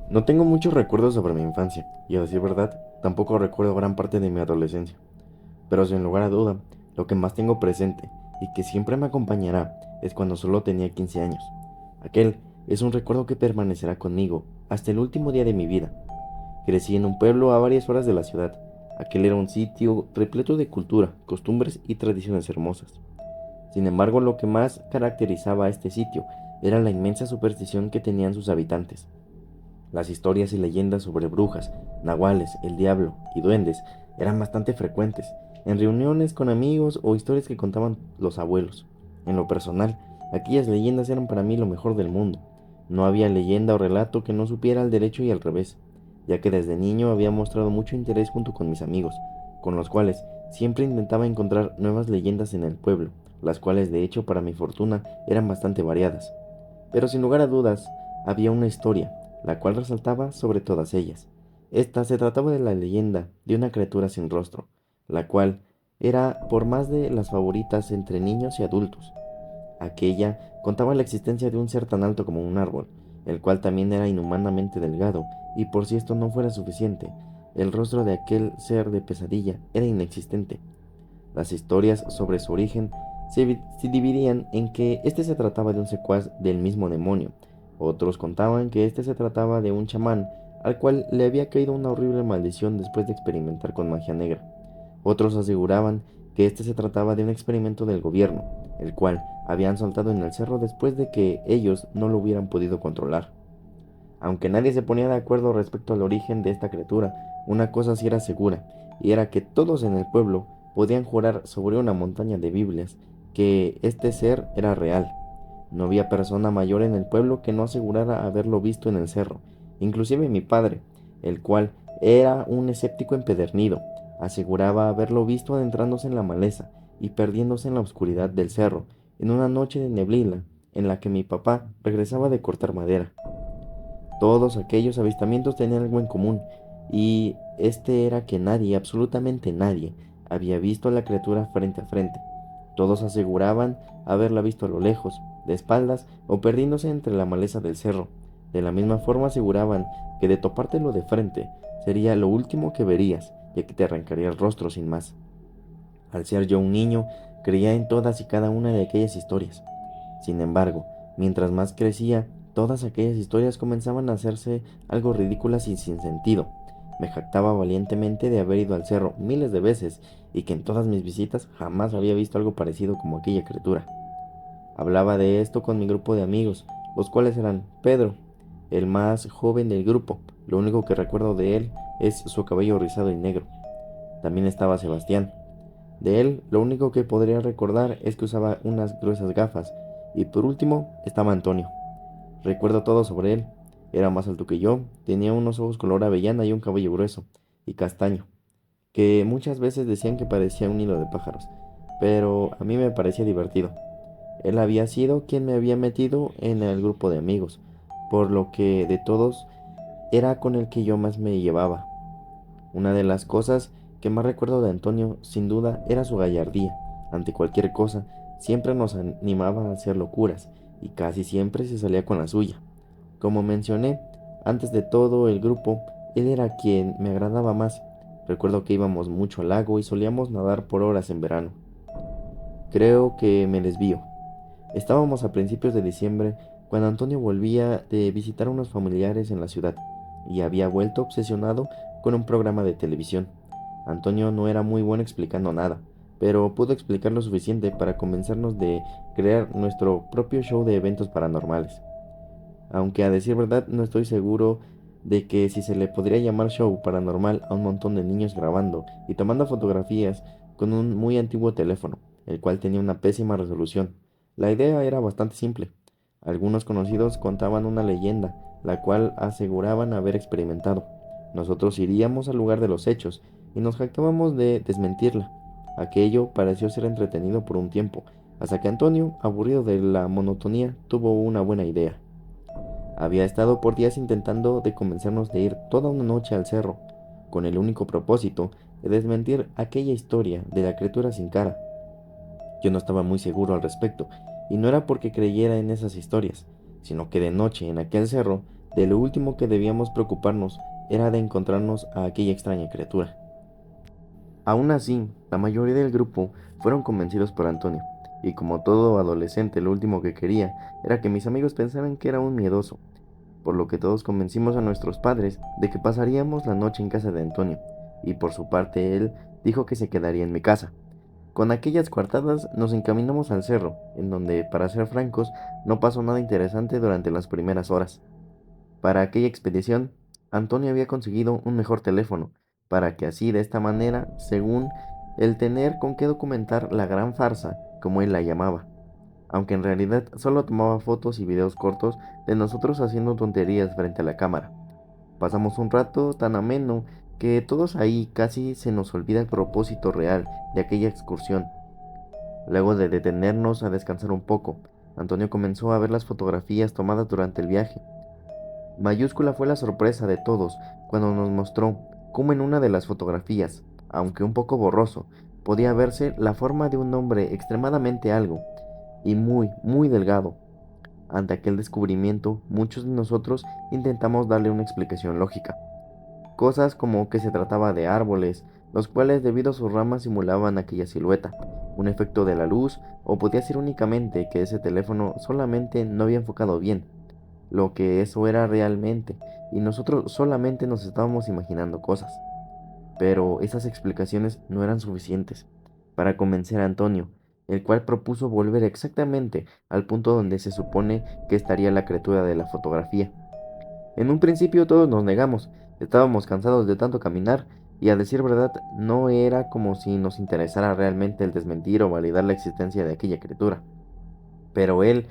No tengo muchos recuerdos sobre mi infancia, y a decir verdad, tampoco recuerdo gran parte de mi adolescencia. Pero sin lugar a duda, lo que más tengo presente y que siempre me acompañará es cuando solo tenía 15 años. Aquel es un recuerdo que permanecerá conmigo hasta el último día de mi vida. Crecí en un pueblo a varias horas de la ciudad. Aquel era un sitio repleto de cultura, costumbres y tradiciones hermosas. Sin embargo, lo que más caracterizaba a este sitio era la inmensa superstición que tenían sus habitantes. Las historias y leyendas sobre brujas, nahuales, el diablo y duendes eran bastante frecuentes, en reuniones con amigos o historias que contaban los abuelos. En lo personal, aquellas leyendas eran para mí lo mejor del mundo. No había leyenda o relato que no supiera al derecho y al revés, ya que desde niño había mostrado mucho interés junto con mis amigos, con los cuales siempre intentaba encontrar nuevas leyendas en el pueblo, las cuales de hecho para mi fortuna eran bastante variadas. Pero sin lugar a dudas, había una historia, la cual resaltaba sobre todas ellas. Esta se trataba de la leyenda de una criatura sin rostro, la cual era por más de las favoritas entre niños y adultos. Aquella contaba la existencia de un ser tan alto como un árbol, el cual también era inhumanamente delgado, y por si esto no fuera suficiente, el rostro de aquel ser de pesadilla era inexistente. Las historias sobre su origen se dividían en que este se trataba de un secuaz del mismo demonio. Otros contaban que este se trataba de un chamán al cual le había caído una horrible maldición después de experimentar con magia negra. Otros aseguraban que este se trataba de un experimento del gobierno, el cual habían soltado en el cerro después de que ellos no lo hubieran podido controlar. Aunque nadie se ponía de acuerdo respecto al origen de esta criatura, una cosa sí era segura, y era que todos en el pueblo podían jurar sobre una montaña de Biblias que este ser era real. No había persona mayor en el pueblo que no asegurara haberlo visto en el cerro, inclusive mi padre, el cual era un escéptico empedernido, aseguraba haberlo visto adentrándose en la maleza y perdiéndose en la oscuridad del cerro, en una noche de neblina en la que mi papá regresaba de cortar madera. Todos aquellos avistamientos tenían algo en común, y este era que nadie, absolutamente nadie, había visto a la criatura frente a frente. Todos aseguraban haberla visto a lo lejos, de espaldas o perdiéndose entre la maleza del cerro. De la misma forma aseguraban que de topártelo de frente sería lo último que verías, ya que te arrancaría el rostro sin más. Al ser yo un niño, creía en todas y cada una de aquellas historias. Sin embargo, mientras más crecía, todas aquellas historias comenzaban a hacerse algo ridículas y sin sentido. Me jactaba valientemente de haber ido al cerro miles de veces y que en todas mis visitas jamás había visto algo parecido como aquella criatura. Hablaba de esto con mi grupo de amigos, los cuales eran Pedro, el más joven del grupo. Lo único que recuerdo de él es su cabello rizado y negro. También estaba Sebastián. De él, lo único que podría recordar es que usaba unas gruesas gafas. Y por último, estaba Antonio. Recuerdo todo sobre él. Era más alto que yo, tenía unos ojos color avellana y un cabello grueso y castaño, que muchas veces decían que parecía un hilo de pájaros, pero a mí me parecía divertido. Él había sido quien me había metido en el grupo de amigos, por lo que de todos era con el que yo más me llevaba. Una de las cosas que más recuerdo de Antonio, sin duda, era su gallardía. Ante cualquier cosa, siempre nos animaba a hacer locuras, y casi siempre se salía con la suya. Como mencioné, antes de todo el grupo, él era quien me agradaba más. Recuerdo que íbamos mucho al lago y solíamos nadar por horas en verano. Creo que me desvío. Estábamos a principios de diciembre cuando Antonio volvía de visitar a unos familiares en la ciudad y había vuelto obsesionado con un programa de televisión. Antonio no era muy bueno explicando nada, pero pudo explicar lo suficiente para convencernos de crear nuestro propio show de eventos paranormales. Aunque a decir verdad no estoy seguro de que si se le podría llamar show paranormal a un montón de niños grabando y tomando fotografías con un muy antiguo teléfono, el cual tenía una pésima resolución. La idea era bastante simple. Algunos conocidos contaban una leyenda, la cual aseguraban haber experimentado. Nosotros iríamos al lugar de los hechos y nos jactábamos de desmentirla. Aquello pareció ser entretenido por un tiempo, hasta que Antonio, aburrido de la monotonía, tuvo una buena idea. Había estado por días intentando de convencernos de ir toda una noche al cerro, con el único propósito de desmentir aquella historia de la criatura sin cara. Yo no estaba muy seguro al respecto, y no era porque creyera en esas historias, sino que de noche en aquel cerro De lo último que debíamos preocuparnos era de encontrarnos a aquella extraña criatura. Aún así, la mayoría del grupo fueron convencidos por Antonio, y como todo adolescente lo último que quería era que mis amigos pensaran que era un miedoso, por lo que todos convencimos a nuestros padres de que pasaríamos la noche en casa de Antonio, y por su parte él dijo que se quedaría en mi casa. Con aquellas coartadas nos encaminamos al cerro, en donde, para ser francos, no pasó nada interesante durante las primeras horas. Para aquella expedición, Antonio había conseguido un mejor teléfono, para que así de esta manera, según el tener con qué documentar la gran farsa, como él la llamaba, aunque en realidad solo tomaba fotos y videos cortos de nosotros haciendo tonterías frente a la cámara. Pasamos un rato tan ameno que todos ahí casi se nos olvida el propósito real de aquella excursión. Luego de detenernos a descansar un poco, Antonio comenzó a ver las fotografías tomadas durante el viaje. Mayúscula fue la sorpresa de todos cuando nos mostró cómo en una de las fotografías, aunque un poco borroso, podía verse la forma de un hombre extremadamente algo y muy delgado. Ante aquel descubrimiento, muchos de nosotros intentamos darle una explicación lógica. Cosas como que se trataba de árboles, los cuales debido a sus ramas simulaban aquella silueta, un efecto de la luz, o podía ser únicamente que ese teléfono solamente no había enfocado bien, lo que eso era realmente, y nosotros solamente nos estábamos imaginando cosas. Pero esas explicaciones no eran suficientes para convencer a Antonio, el cual propuso volver exactamente al punto donde se supone que estaría la criatura de la fotografía. En un principio todos nos negamos, estábamos cansados de tanto caminar y a decir verdad no era como si nos interesara realmente el desmentir o validar la existencia de aquella criatura. Pero él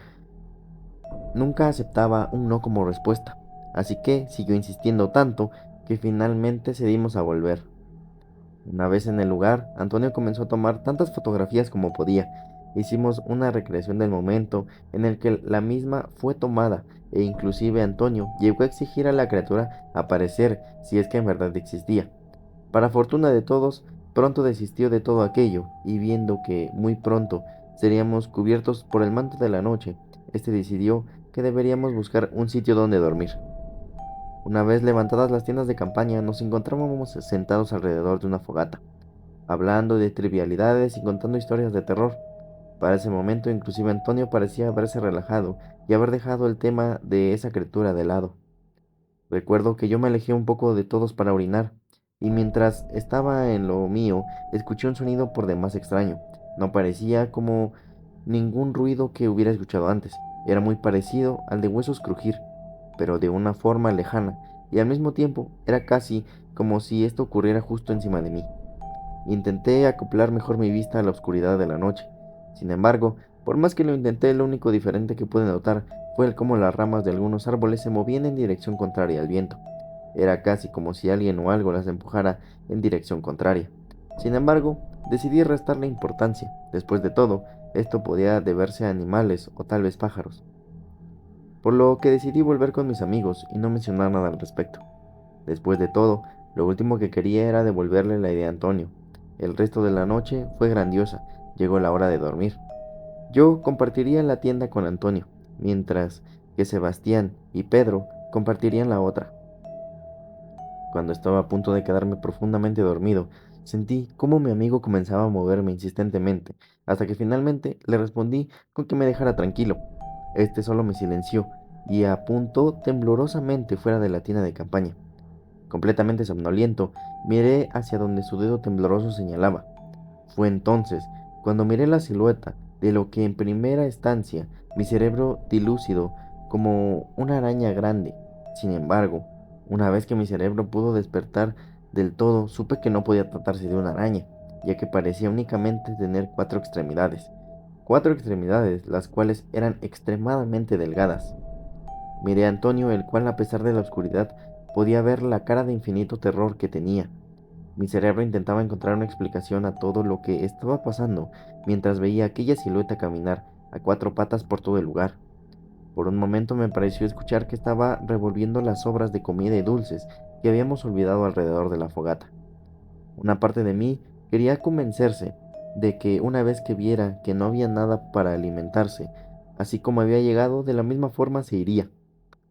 nunca aceptaba un no como respuesta, así que siguió insistiendo tanto que finalmente cedimos a volver. Una vez en el lugar, Antonio comenzó a tomar tantas fotografías como podía. Hicimos una recreación del momento en el que la misma fue tomada e inclusive Antonio llegó a exigir a la criatura aparecer si es que en verdad existía. Para fortuna de todos, pronto desistió de todo aquello y viendo que muy pronto seríamos cubiertos por el manto de la noche, este decidió que deberíamos buscar un sitio donde dormir. Una vez levantadas las tiendas de campaña, nos encontrábamos sentados alrededor de una fogata, hablando de trivialidades y contando historias de terror. Para ese momento, inclusive Antonio parecía haberse relajado y haber dejado el tema de esa criatura de lado. Recuerdo que yo me alejé un poco de todos para orinar, y mientras estaba en lo mío, escuché un sonido por demás extraño. No parecía como ningún ruido que hubiera escuchado antes. Era muy parecido al de huesos crujir, pero de una forma lejana, y al mismo tiempo era casi como si esto ocurriera justo encima de mí. Intenté acoplar mejor mi vista a la oscuridad de la noche. Sin embargo, por más que lo intenté, lo único diferente que pude notar fue el cómo las ramas de algunos árboles se movían en dirección contraria al viento. Era casi como si alguien o algo las empujara en dirección contraria. Sin embargo, decidí restarle importancia. Después de todo, esto podía deberse a animales o tal vez pájaros. Por lo que decidí volver con mis amigos y no mencionar nada al respecto. Después de todo, lo último que quería era devolverle la idea a Antonio. El resto de la noche fue grandiosa. Llegó la hora de dormir. Yo compartiría la tienda con Antonio, mientras que Sebastián y Pedro compartirían la otra. Cuando estaba a punto de quedarme profundamente dormido, sentí cómo mi amigo comenzaba a moverme insistentemente, hasta que finalmente le respondí con que me dejara tranquilo. Este solo me silenció y apuntó temblorosamente fuera de la tienda de campaña. Completamente somnoliento, miré hacia donde su dedo tembloroso señalaba. Fue entonces cuando miré la silueta de lo que en primera instancia mi cerebro dilúcido como una araña grande. Sin embargo, una vez que mi cerebro pudo despertar del todo, supe que no podía tratarse de una araña, ya que parecía únicamente tener cuatro extremidades, las cuales eran extremadamente delgadas. Miré a Antonio, el cual a pesar de la oscuridad podía ver la cara de infinito terror que tenía. Mi cerebro intentaba encontrar una explicación a todo lo que estaba pasando mientras veía aquella silueta caminar a cuatro patas por todo el lugar. Por un momento me pareció escuchar que estaba revolviendo las sobras de comida y dulces que habíamos olvidado alrededor de la fogata. Una parte de mí quería convencerse de que una vez que viera que no había nada para alimentarse, así como había llegado, de la misma forma se iría.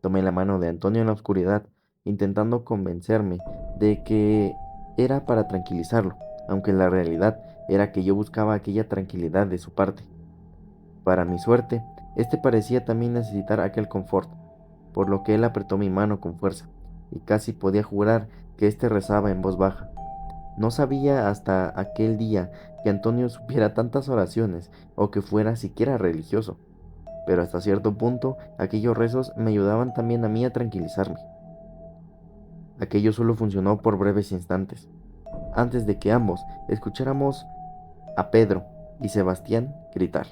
Tomé la mano de Antonio en la oscuridad, intentando convencerme de que era para tranquilizarlo, aunque la realidad era que yo buscaba aquella tranquilidad de su parte. Para mi suerte, este parecía también necesitar aquel confort, por lo que él apretó mi mano con fuerza, y casi podía jurar que éste rezaba en voz baja. No sabía hasta aquel día que Antonio supiera tantas oraciones o que fuera siquiera religioso, pero hasta cierto punto aquellos rezos me ayudaban también a mí a tranquilizarme. Aquello solo funcionó por breves instantes, antes de que ambos escucháramos a Pedro y Sebastián gritar.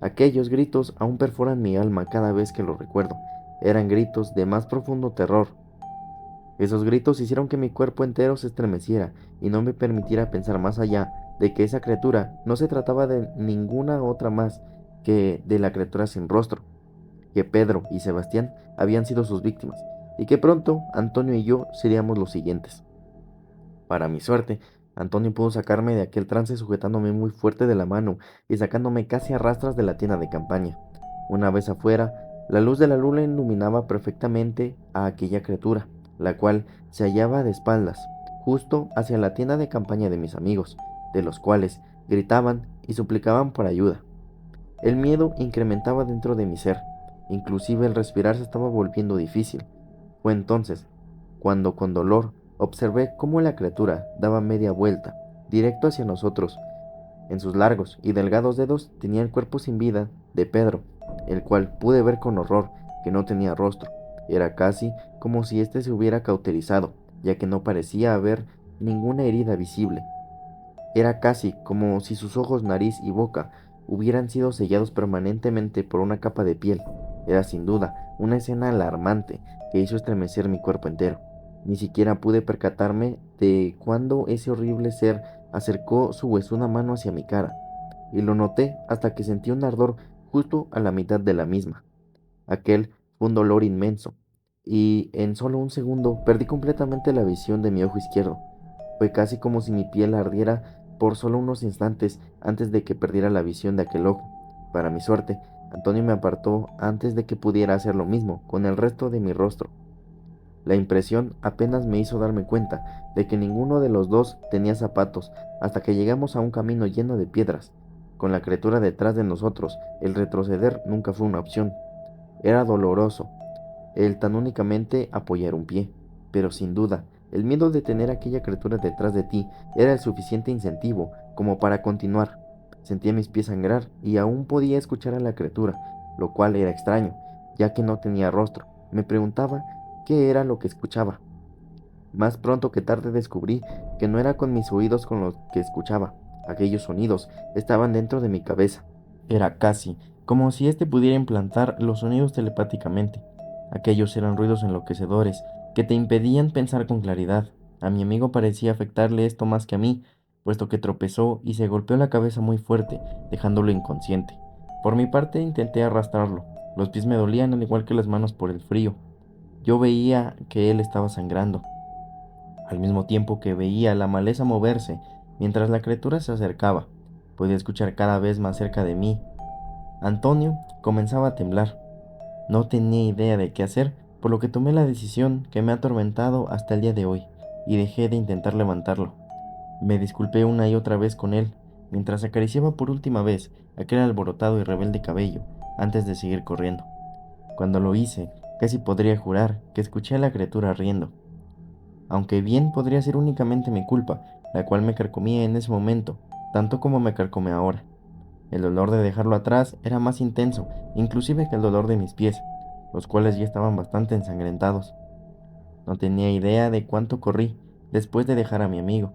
Aquellos gritos aún perforan mi alma cada vez que lo recuerdo. Eran gritos de más profundo terror. Esos gritos hicieron que mi cuerpo entero se estremeciera y no me permitiera pensar más allá de que esa criatura no se trataba de ninguna otra más que de la criatura sin rostro, que Pedro y Sebastián habían sido sus víctimas, y que pronto Antonio y yo seríamos los siguientes. Para mi suerte, Antonio pudo sacarme de aquel trance sujetándome muy fuerte de la mano y sacándome casi a rastras de la tienda de campaña. Una vez afuera, la luz de la luna iluminaba perfectamente a aquella criatura, la cual se hallaba de espaldas, justo hacia la tienda de campaña de mis amigos, de los cuales gritaban y suplicaban por ayuda. El miedo incrementaba dentro de mi ser, inclusive el respirar se estaba volviendo difícil. Fue entonces cuando con dolor observé cómo la criatura daba media vuelta, directo hacia nosotros. En sus largos y delgados dedos tenía el cuerpo sin vida de Pedro, el cual pude ver con horror que no tenía rostro. Era casi como si éste se hubiera cauterizado, ya que no parecía haber ninguna herida visible. Era casi como si sus ojos, nariz y boca hubieran sido sellados permanentemente por una capa de piel. Era sin duda una escena alarmante que hizo estremecer mi cuerpo entero. Ni siquiera pude percatarme de cuándo ese horrible ser acercó su huesuda mano hacia mi cara, y lo noté hasta que sentí un ardor justo a la mitad de la misma. Aquel fue un dolor inmenso, y en solo un segundo perdí completamente la visión de mi ojo izquierdo. Fue casi como si mi piel ardiera por solo unos instantes antes de que perdiera la visión de aquel ojo. Para mi suerte, Antonio me apartó antes de que pudiera hacer lo mismo con el resto de mi rostro. La impresión apenas me hizo darme cuenta de que ninguno de los dos tenía zapatos hasta que llegamos a un camino lleno de piedras. Con la criatura detrás de nosotros, el retroceder nunca fue una opción. Era doloroso el tan únicamente apoyar un pie, pero sin duda, el miedo de tener aquella criatura detrás de ti era el suficiente incentivo como para continuar. Sentía mis pies sangrar y aún podía escuchar a la criatura, lo cual era extraño, ya que no tenía rostro. Me preguntaba qué era lo que escuchaba. Más pronto que tarde descubrí que no era con mis oídos con los que escuchaba. Aquellos sonidos estaban dentro de mi cabeza. Era casi como si éste pudiera implantar los sonidos telepáticamente. Aquellos eran ruidos enloquecedores que te impedían pensar con claridad. A mi amigo parecía afectarle esto más que a mí, puesto que tropezó y se golpeó la cabeza muy fuerte, dejándolo inconsciente. Por mi parte intenté arrastrarlo. Los pies me dolían al igual que las manos por el frío. Yo veía que él estaba sangrando, al mismo tiempo que veía la maleza moverse mientras la criatura se acercaba. Podía escuchar cada vez más cerca de mí. Antonio comenzaba a temblar. No tenía idea de qué hacer, por lo que tomé la decisión que me ha atormentado hasta el día de hoy, y dejé de intentar levantarlo. Me disculpé una y otra vez con él, mientras acariciaba por última vez aquel alborotado y rebelde cabello, antes de seguir corriendo. Cuando lo hice, casi podría jurar que escuché a la criatura riendo, aunque bien podría ser únicamente mi culpa, la cual me carcomía en ese momento, tanto como me carcome ahora. El dolor de dejarlo atrás era más intenso, inclusive que el dolor de mis pies, los cuales ya estaban bastante ensangrentados. No tenía idea de cuánto corrí después de dejar a mi amigo,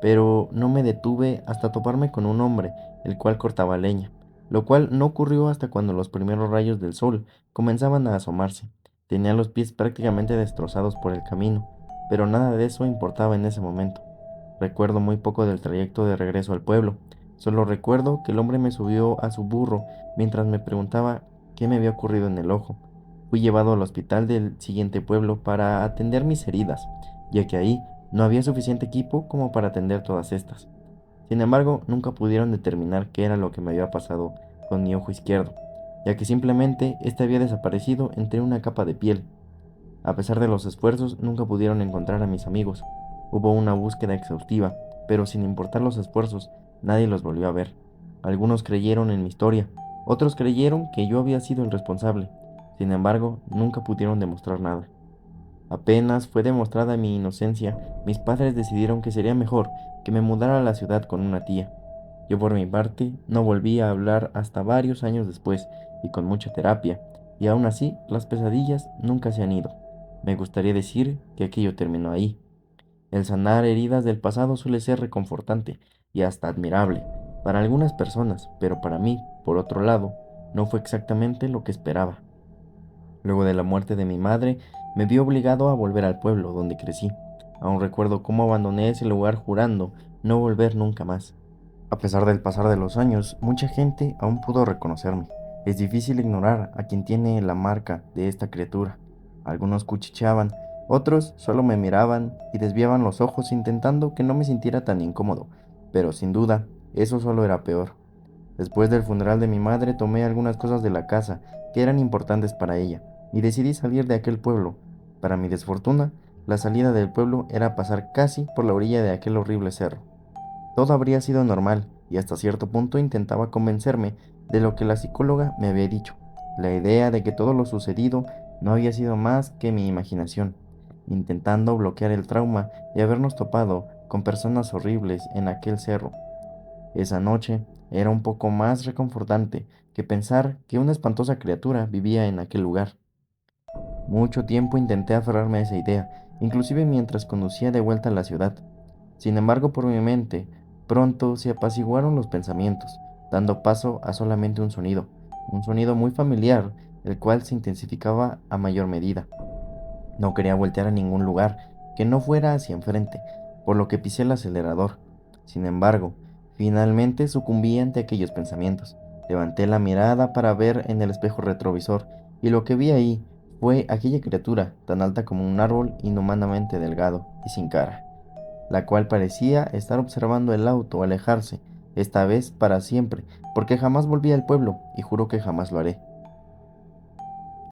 pero no me detuve hasta toparme con un hombre, el cual cortaba leña, lo cual no ocurrió hasta cuando los primeros rayos del sol comenzaban a asomarse. Tenía los pies prácticamente destrozados por el camino, pero nada de eso importaba en ese momento. Recuerdo muy poco del trayecto de regreso al pueblo. Solo recuerdo que el hombre me subió a su burro mientras me preguntaba qué me había ocurrido en el ojo. Fui llevado al hospital del siguiente pueblo para atender mis heridas, ya que ahí no había suficiente equipo como para atender todas estas. Sin embargo, nunca pudieron determinar qué era lo que me había pasado con mi ojo izquierdo. ya que simplemente este había desaparecido entre una capa de piel. A pesar de los esfuerzos, nunca pudieron encontrar a mis amigos. Hubo una búsqueda exhaustiva, pero sin importar los esfuerzos, nadie los volvió a ver. Algunos creyeron en mi historia, otros creyeron que yo había sido el responsable. Sin embargo, nunca pudieron demostrar nada. Apenas fue demostrada mi inocencia, mis padres decidieron que sería mejor que me mudara a la ciudad con una tía. Yo por mi parte no volví a hablar hasta varios años después y con mucha terapia, y aún así las pesadillas nunca se han ido. Me gustaría decir que aquello terminó ahí. El sanar heridas del pasado suele ser reconfortante y hasta admirable para algunas personas, pero para mí, por otro lado, no fue exactamente lo que esperaba. Luego de la muerte de mi madre, me vi obligado a volver al pueblo donde crecí. Aún recuerdo cómo abandoné ese lugar jurando no volver nunca más. A pesar del pasar de los años, mucha gente aún pudo reconocerme. Es difícil ignorar a quien tiene la marca de esta criatura. Algunos cuchicheaban, otros solo me miraban y desviaban los ojos intentando que no me sintiera tan incómodo, pero sin duda, eso solo era peor. Después del funeral de mi madre tomé algunas cosas de la casa que eran importantes para ella y decidí salir de aquel pueblo. Para mi desfortuna, la salida del pueblo era pasar casi por la orilla de aquel horrible cerro. Todo habría sido normal y hasta cierto punto intentaba convencerme de lo que la psicóloga me había dicho, la idea de que todo lo sucedido no había sido más que mi imaginación, intentando bloquear el trauma de habernos topado con personas horribles en aquel cerro. Esa noche era un poco más reconfortante que pensar que una espantosa criatura vivía en aquel lugar. Mucho tiempo intenté aferrarme a esa idea, inclusive mientras conducía de vuelta a la ciudad. Sin embargo, por mi mente, pronto se apaciguaron los pensamientos, dando paso a solamente un sonido muy familiar, el cual se intensificaba a mayor medida. No quería voltear a ningún lugar que no fuera hacia enfrente, por lo que pisé el acelerador. Sin embargo, finalmente sucumbí ante aquellos pensamientos. Levanté la mirada para ver en el espejo retrovisor, y lo que vi ahí fue aquella criatura tan alta como un árbol, inhumanamente delgado y sin cara, la cual parecía estar observando el auto alejarse, esta vez para siempre, porque jamás volví al pueblo y juro que jamás lo haré.